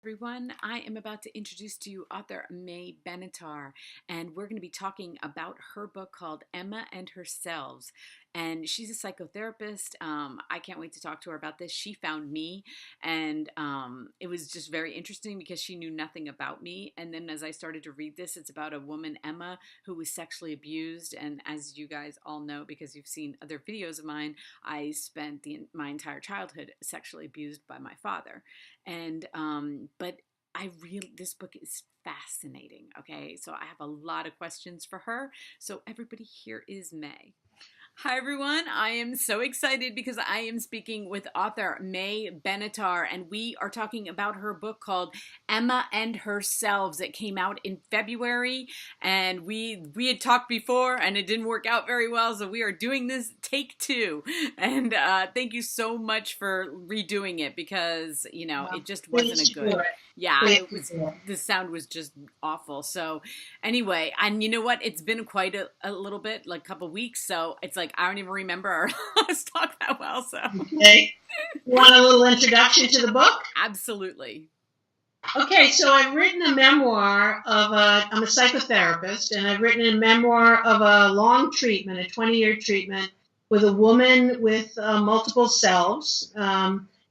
Everyone, I am about to introduce to you author May Benatar, and we're going to be talking about her book called Emma and Her Selves. And she's a psychotherapist. I can't wait to talk to her about this. She found me, and it was just very interesting because she knew nothing about me. And then as I started to read this, it's about a woman, Emma, who was sexually abused. And as you guys all know, because you've seen other videos of mine, I spent my entire childhood sexually abused by my father. And but I really, this book is fascinating. Okay, so I have a lot of questions for her. So everybody, here is May. Hi, everyone. I am so excited because I am speaking with author May Benatar, and we are talking about her book called Emma and Her Selves. It came out in February, and we had talked before, and it didn't work out very well, so we are doing this take two. And thank you so much for redoing it because, Well, it just wasn't a please do good. it. Yeah, Please it was. do it. The sound was just awful. So anyway, and you know what? It's been quite a little bit, like a couple weeks. So it's like I don't even remember our last talk that well. So Okay. You want a little introduction to the book? absolutely. Okay, so I've written a memoir I'm a psychotherapist, and I've written a memoir of a long treatment, a 20-year treatment with a woman with multiple selves,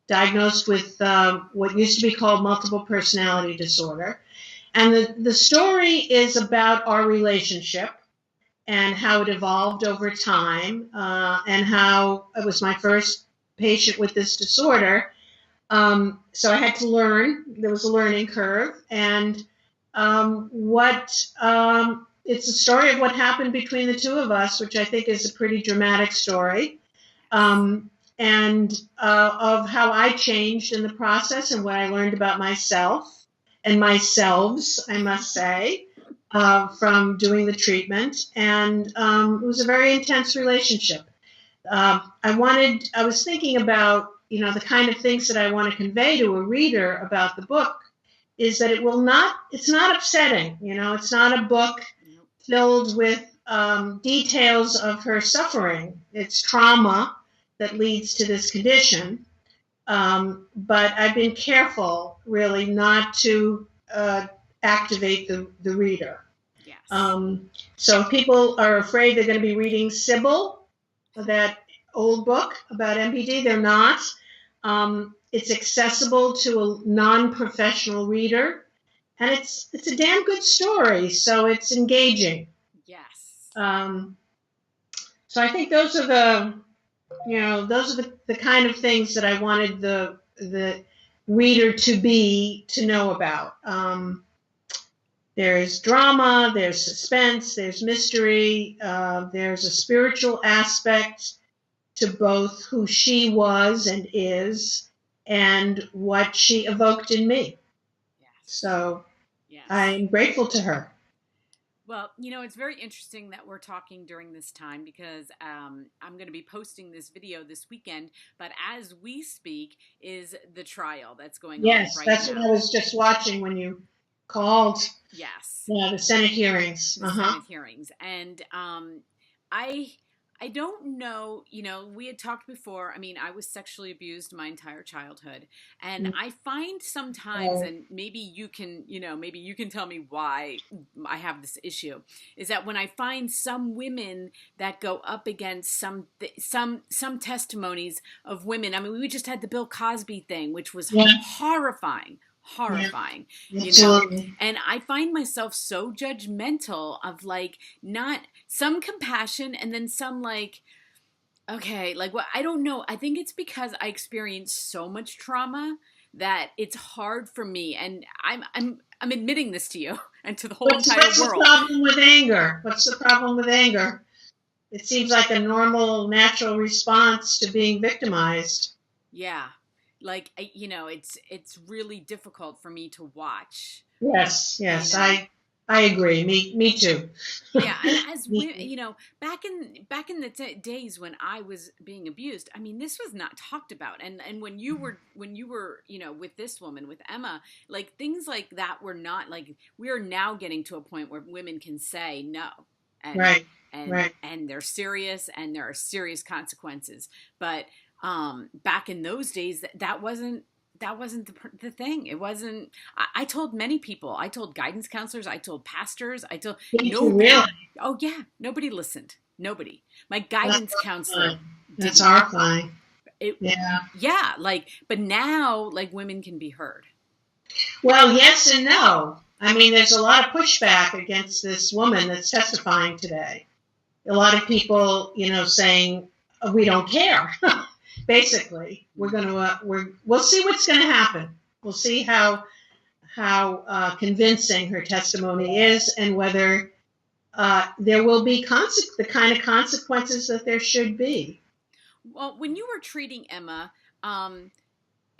diagnosed with what used to be called multiple personality disorder. And the story is about our relationship and how it evolved over time, and how it was my first patient with this disorder. So I had to learn. There was a learning curve, and what it's a story of what happened between the two of us, which I think is a pretty dramatic story, um, and of how I changed in the process and what I learned about myself and myself, I must say, from doing the treatment. And it was a very intense relationship. I was thinking about, the kind of things that I want to convey to a reader about the book is that it's not upsetting. It's not a book Nope. filled with details of her suffering. It's trauma that leads to this condition. But I've been careful, really, not to activate the reader. Yes. So if people are afraid they're going to be reading Sybil, that old book about MPD, they're not. It's accessible to a non-professional reader, and it's a damn good story, so it's engaging. Yes. Um, so I think those are the kind of things that I wanted the reader to know about. There's drama, there's suspense, there's mystery, there's a spiritual aspect to both who she was and is and what she evoked in me. Yes. So Yes. I'm grateful to her. Well, it's very interesting that we're talking during this time because I'm going to be posting this video this weekend. But as we speak, is the trial that's going on Yes, right that's what I now. was just watching when you called. Yes. Yeah, the Senate hearings. The Uh huh. Senate hearings. And I I don't know, we had talked before. I mean, I was sexually abused my entire childhood. And I find sometimes, Right. and maybe maybe you can tell me why I have this issue, is that when I find some women that go up against some testimonies of women. I mean, we just had the Bill Cosby thing, which was Yeah. horrifying, Yeah. horrifying, you know Absolutely. and I find myself so judgmental of like not some compassion and then some like, okay, like what, I don't know. I think it's because I experienced so much trauma that it's hard for me, and I'm admitting this to you and to the whole entire What's the world. problem with anger? What's the problem with anger? It seems like a normal, natural response to being victimized. Yeah. Like it's really difficult for me to watch, Yes, you yes, know. I agree. Me too. Yeah, and as Me we, too. back in the days when I was being abused, I mean, this was not talked about. And when you were, with this woman, with Emma, like things like that were not like we are now getting to a point where women can say no, and Right, and right. and they're serious, and there are serious consequences. But back in those days, that wasn't that wasn't the thing. It wasn't. I told many people. I told guidance counselors. I told pastors. I told People nobody. really, Oh yeah, nobody listened. Nobody. My that's guidance horrifying. counselor That's didn't. horrifying. It. Yeah. Yeah, like, but now, like, women can be heard. Well, yes and no. I mean, there's a lot of pushback against this woman that's testifying today. A lot of people, saying we don't care. Basically, we'll see what's going to happen. We'll see how convincing her testimony is, and whether there will be the kind of consequences that there should be. Well, when you were treating Emma, um,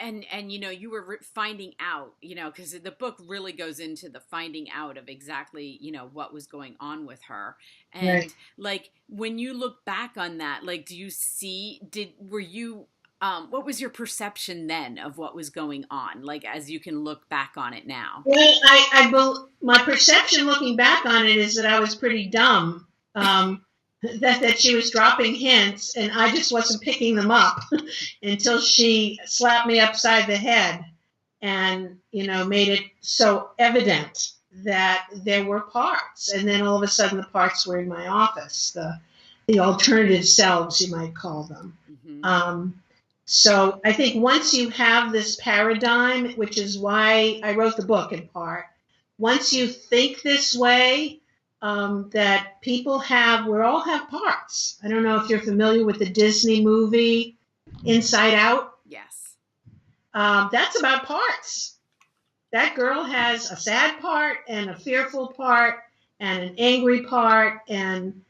and you were finding out, because the book really goes into the finding out of exactly what was going on with her. Right. And like, when you look back on that, like, do you see, did were you what was your perception then of what was going on, like, as you can look back on it now? Well, my perception looking back on it is that I was pretty dumb. That she was dropping hints, and I just wasn't picking them up until she slapped me upside the head, and made it so evident that there were parts. And then all of a sudden, the parts were in my office. The alternative selves, you might call them. Mm-hmm. So I think once you have this paradigm, which is why I wrote the book in part, once you think this way, that we all have parts. I don't know if you're familiar with the Disney movie Inside Out. Yes. That's about parts. That girl has a sad part and a fearful part and an angry part, and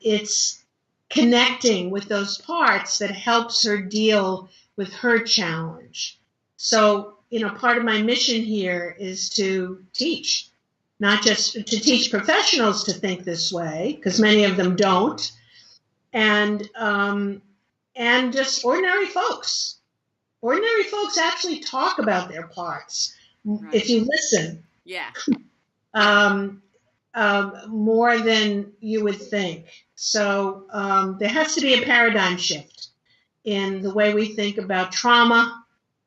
it's connecting with those parts that helps her deal with her challenge. So, part of my mission here is to teach, not just to teach professionals to think this way, because many of them don't, and just ordinary folks. Ordinary folks actually talk about their parts. Right. If you listen. Yeah. More than you would think. So there has to be a paradigm shift in the way we think about trauma,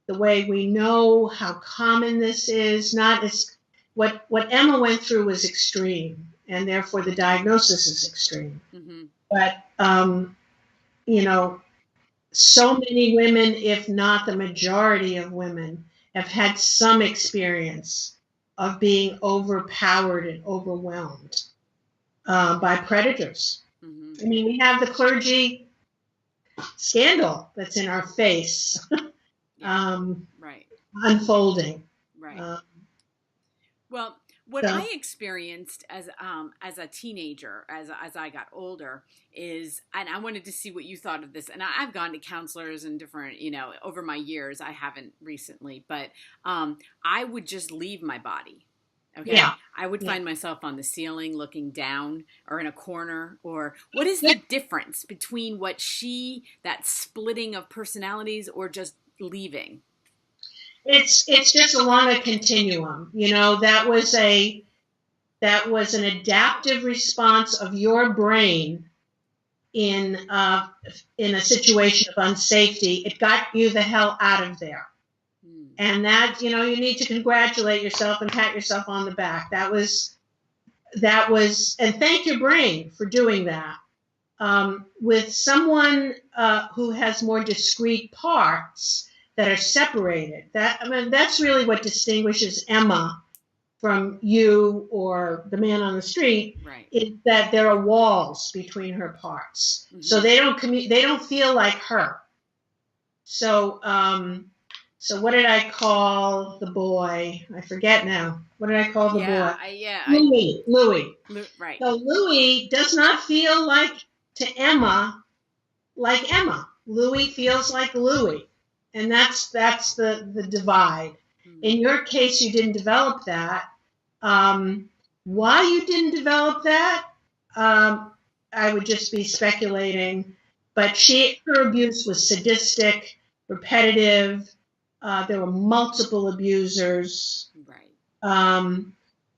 the way we know how common this is. Not as what Emma went through was extreme, and therefore the diagnosis is extreme. Mm-hmm. But so many women, if not the majority of women, have had some experience of being overpowered and overwhelmed by predators. Mm-hmm. I mean, we have the clergy scandal that's in our face, right, unfolding. Right. Well, what I experienced as a teenager, as I got older, is, and I wanted to see what you thought of this. And I've gone to counselors and different, over my years. I haven't recently, but I would just leave my body. Okay. Yeah. I would find myself on the ceiling looking down, or in a corner. Or what is the difference between that splitting of personalities, or just leaving? It's just along a continuum. That was an adaptive response of your brain in a situation of unsafety. It got you the hell out of there. And that, you need to congratulate yourself and pat yourself on the back. That was, and thank your brain for doing that. With someone who has more discrete parts that are separated, that's really what distinguishes Emma from you or the man on the street. Right. Is that there are walls between her parts, mm-hmm. So they don't feel like her. So what did I call the boy? I forget now. What did I call the boy? Louis. Right. So Louis does not feel to Emma like Emma. Louis feels like Louis, and that's the divide. Mm-hmm. In your case, you didn't develop that. Why you didn't develop that, I would just be speculating. But her abuse was sadistic, repetitive. There were multiple abusers. Right.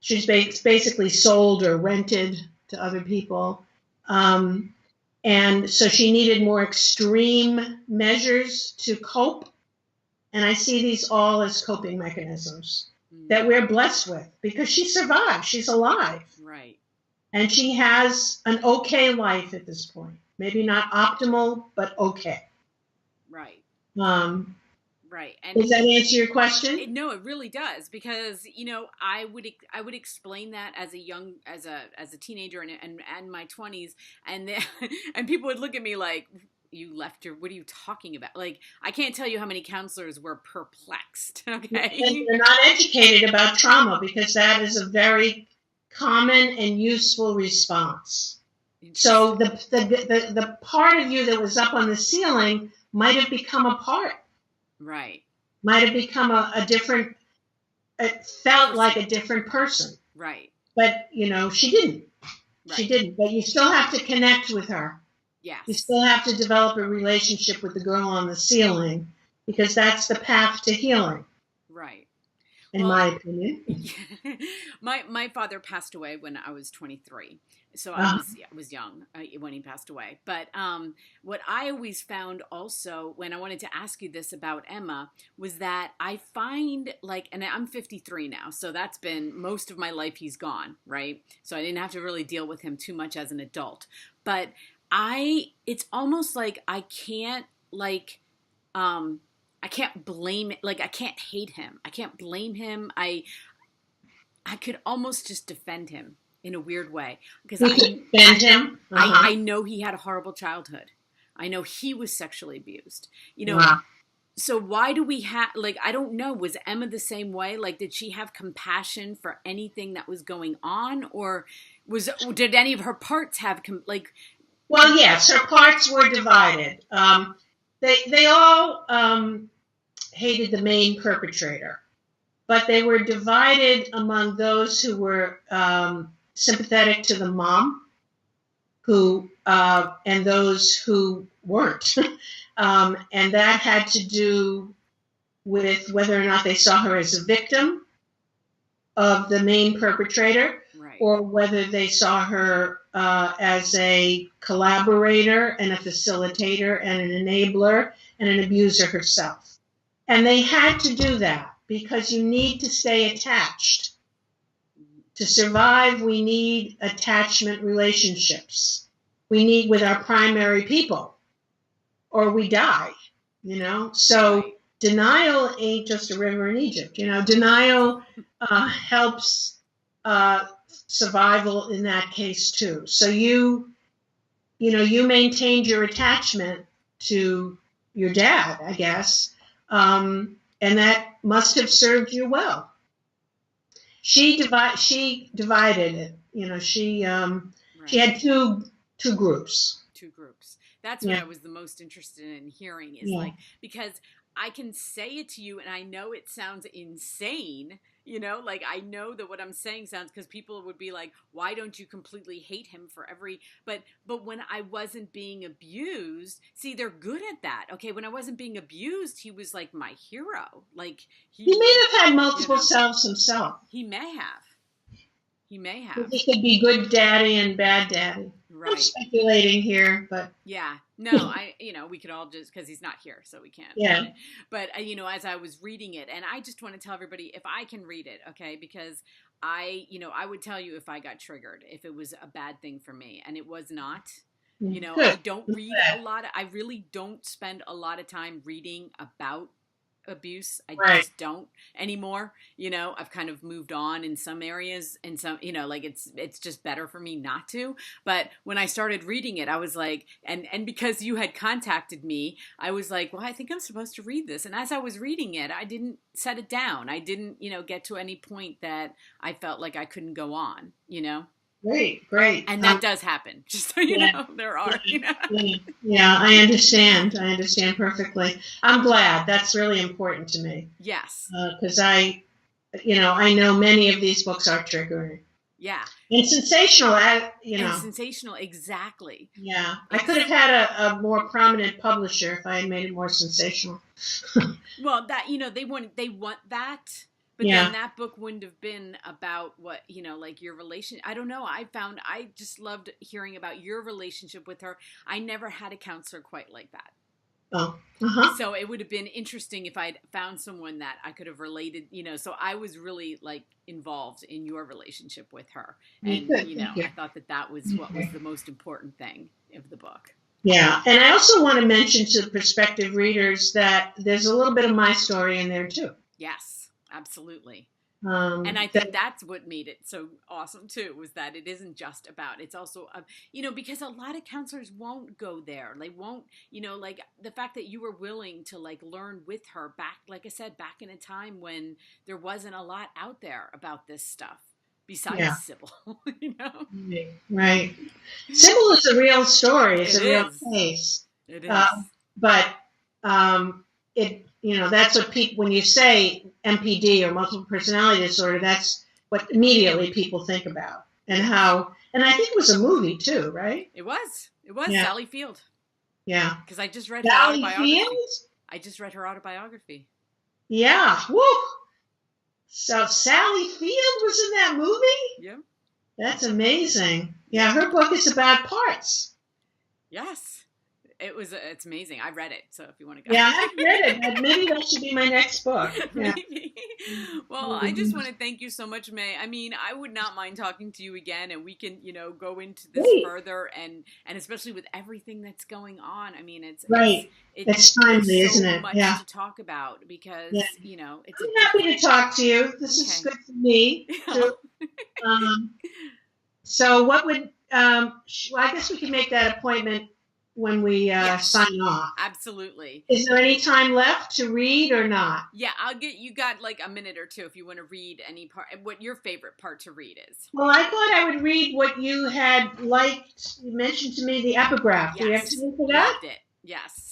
She was basically sold or rented to other people. And so she needed more extreme measures to cope. And I see these all as coping mechanisms that Mm, we're blessed with because she survived. She's alive. right. And she has an okay life at this point. Maybe not optimal, but okay. Right. Um, Right. And does that answer your question? no, it really does, because I would explain that as a young as a teenager and my 20s, and then, and people would look at me like, you left your, what are you talking about? Like, I can't tell you how many counselors were perplexed. And Okay. they're not educated about trauma because that is a very common and useful response. So Interesting. the part of you that was up on the ceiling might have become a part, Right. might have become a different, it felt like Person. a different person. Right. But, she didn't. She Right. didn't. But you still have to connect with her. You Yes. still have to develop a relationship with the girl on the ceiling because that's the path to healing, Right. in Well, my opinion. my father passed away when I was 23. So Uh, I was young when he passed away. But what I always found also, when I wanted to ask you this about Emma, was that I find, like, and I'm 53 now, so that's been most of my life he's gone, right? So I didn't have to really deal with him too much as an adult. But it's almost like I can't, like, um I can't blame it, like I can't hate him. I can't blame him. I could almost just defend him in a weird way, because you defend him. I know he had a horrible childhood. I know he was sexually abused. You know, Wow. so why do we have, like, I don't know, was Emma the same way? Like, did she have compassion for anything that was going on, or did any of her parts have like Well, yes, her parts were divided. They all hated the main perpetrator, but they were divided among those who were sympathetic to the mom, who and those who weren't, and that had to do with whether or not they saw her as a victim of the main perpetrator, right, or whether they saw her as a collaborator and a facilitator and an enabler and an abuser herself. And they had to do that because you need to stay attached. To survive, we need attachment relationships. We need with our primary people, or we die. So right, denial ain't just a river in Egypt. Denial helps survival in that case too. So you maintained your attachment to your dad, I guess, and that must have served you well. She divided it. She right. had two groups. Two groups. That's what Yeah, I was the most interested in hearing, is yeah. like, because I can say it to you and I know it sounds insane, like I know that what I'm saying sounds, because people would be like, why don't you completely hate him for every, but when I wasn't being abused, see, they're good at that. Okay, when I wasn't being abused, he was like my hero. Like, He he, may have had you multiple know, selves himself. he may have. He may have. He could be good daddy and bad daddy. I'm Right. speculating here, but Yeah, no, we could all just, because he's not here, so we can't. yeah. But as I was reading it, and I just want to tell everybody, if I can read it, okay, because I would tell you if I got triggered, if it was a bad thing for me, and it was not. I Good. don't read a lot. I really don't spend a lot of time reading about abuse. I Right. just don't anymore. I've kind of moved on in some areas, and some, like, it's just better for me not to. But when I started reading it, I was like, and because you had contacted me, I was like, well, I think I'm supposed to read this. And as I was reading it, I didn't set it down. I didn't, get to any point that I felt like I couldn't go on. Great. Great. And that does happen. Just so you Yeah. know, there are, Yeah. Yeah. I understand. I understand perfectly. I'm glad. That's really important to me Yes. because I know many of these books are triggering Yeah. and sensational. And sensational, exactly. Yeah, I could have had a more prominent publisher if I had made it more sensational. Well, that, they want that, but then Yeah, that book wouldn't have been about what, like your relation. I don't know. I just loved hearing about your relationship with her. I never had a counselor quite like that. Oh, uh-huh. So it would have been interesting if I'd found someone that I could have related, so I was really like involved in your relationship with her. And, Good. Thank you. I thought that that was what was Okay. the most important thing of the book. Yeah, and I also want to mention to prospective readers that there's a little bit of my story in there too. Yes, absolutely. And I That think that's what made it so awesome too, was that it isn't just about, it's also because a lot of counselors won't go there. They won't, like the fact that you were willing to like learn with her back, like I said, back in a time when there wasn't a lot out there about this stuff besides yeah, Sybil. you know right. Sybil is a real story. It's it a real is case. it Uh, is but it that's what people when you say MPD or multiple personality disorder, that's what immediately people think about and how. And I think it was a movie too, right? it was Yeah, Sally Field, yeah. because I just read her Valley autobiography. Fields. I just read her autobiography. Yeah. Woo. So Sally Field was in that movie. Yeah. That's amazing. Yeah, Yeah. her book is about parts. Yes. It's amazing. I read it, so if you want to go. Yeah, I've read it. Maybe that should be my next book. Yeah. Maybe. Well, I just want to thank you so much, May. I mean, I would not mind talking to you again, and we can, go into this Great. further, and especially with everything that's going on. I mean, Right. it's It's there's timely, isn't so it? much Yeah. to talk about because, Yeah. it's a I'm happy different. to talk to you. This is Okay. good for me too. Um, so what would well, I guess we can make that appointment when we Yes, sign off. absolutely. Is there any time left to read or not? Yeah, you got like a minute or two if you want to read any part, what your favorite part to read is. Well, I thought I would read what you had liked. You mentioned to me the epigraph. Do you have Yes, time for that? loved it. Yes.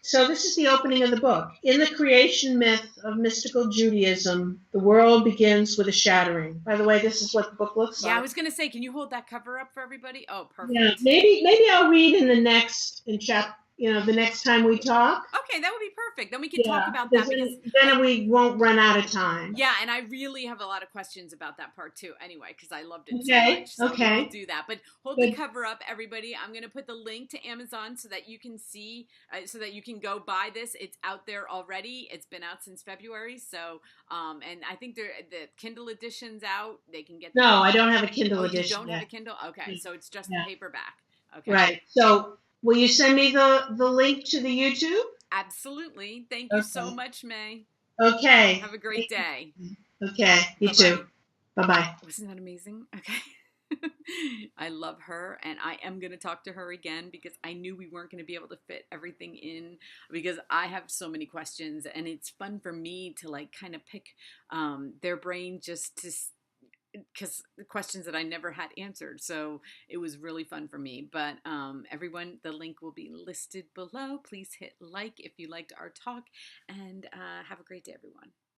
So this is the opening of the book. In the creation myth of mystical Judaism, the world begins with a shattering. By the way, this is what the book looks Yeah, I like. was gonna say, can you hold that cover up for everybody? Oh, Yeah, perfect. maybe I'll read in the next in chap. The next time we talk. Okay, that would be perfect. Then we can talk Yeah, about because that because then we won't run out of time. yeah, and I really have a lot of questions about that part too. Anyway, because I loved it so Okay. much, so we will Okay. do that. But hold the Good. cover up, everybody. I'm gonna put the link to Amazon so that you can see, so that you can go buy this. It's out there already. It's been out since February, so and I think the Kindle edition's out. They can get the No, I Kindle. don't have a Kindle Oh, you edition don't have a yet. Kindle? Okay, Yeah. so it's just the Yeah. paperback. Okay. Right. So will you send me the link to the YouTube? Absolutely. Thank you so Okay. much, May. Okay. Have a great day. Okay. You Bye bye. too. Bye bye. Wasn't that amazing? Okay. I love her, and I am going to talk to her again because I knew we weren't going to be able to fit everything in because I have so many questions, and it's fun for me to like kind of pick their brain just to because the questions that I never had answered. So it was really fun for me. But everyone, the link will be listed below. Please hit like if you liked our talk, and have a great day, everyone.